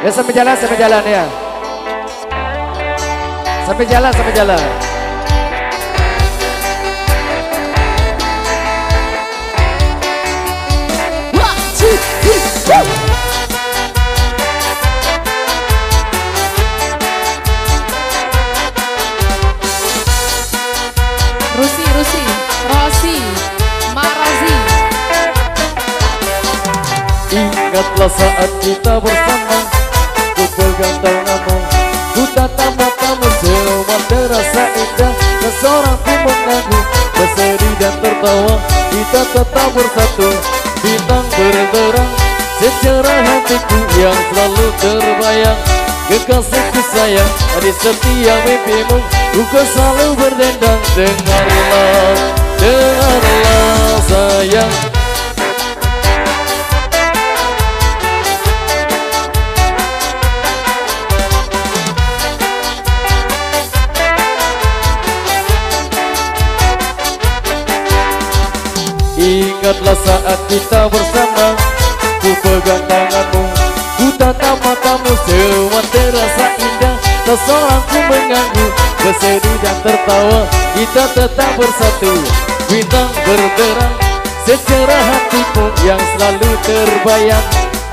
Ya sampai jalan ya. Sampai jalan. Rosi, Marazi. Ingatlah saat kita bersama, ku pegang tanganmu, ku tatap matamu, semua terasa indah. Seseorang pun mengganggu, bersedih dan tertawa, kita tetap bersatu. Bintang berterang, sejarah hatiku yang selalu terbayang. Kekasihku sayang, di setiap mimpimu, ku selalu berdendang. Dengarlah sayang. Ingatlah saat kita bersama, ku pegang tanganmu, ku tatap matamu, semua terasa indah. Seseorang pun mengganggu, bersedih dan tertawa, kita tetap bersatu. Bintang berterang, sejarah hatiku yang selalu terbayang.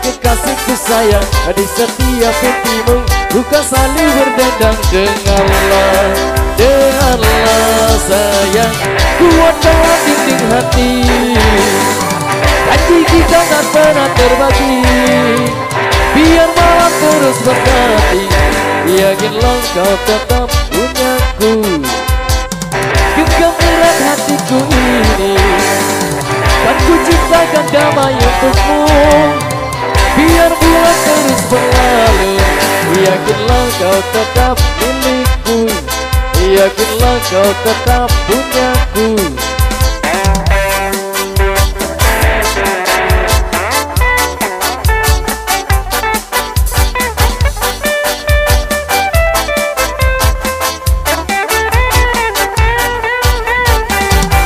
Kekasihku sayang, di setiap mimpimu, ku kan selalu berdendang. Dengarlah sayang, kuat dalam dinding hati, janji kita tak pernah terbagi, biar malam terus berganti. Yakinlah kau tetap punyaku, genggam erat hatiku ini, kan ku ciptakan damai untukmu, biar bulan terus berlalu. Yakinlah kau tetap milikku, yakinlah kau tetap punyaku.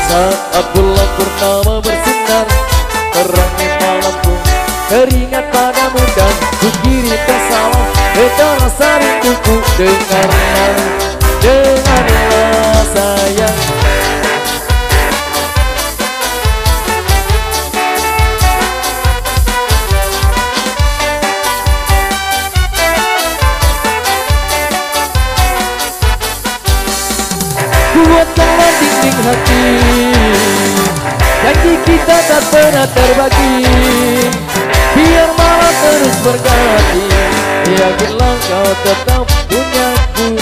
Saat bulan purnama bersinar, terangi malamku, teringat padamu dan ku kirimkan salam. Betapa rasa rinduku, dengarlah sayang. Kuatkanlah dinding hati, janji kita tak pernah terbagi, biar malam terus berganti. Yakinlah kau tetap punyaku,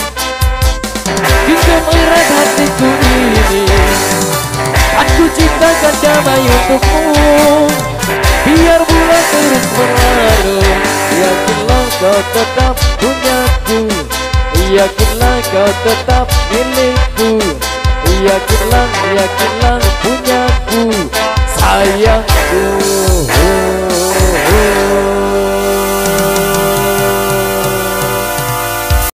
genggam erat hatiku ini, aku ciptakan damai untukmu, biar bulan terus berlalu. Yakinlah kau tetap punyaku, yakinlah kau tetap milikku, yakinlah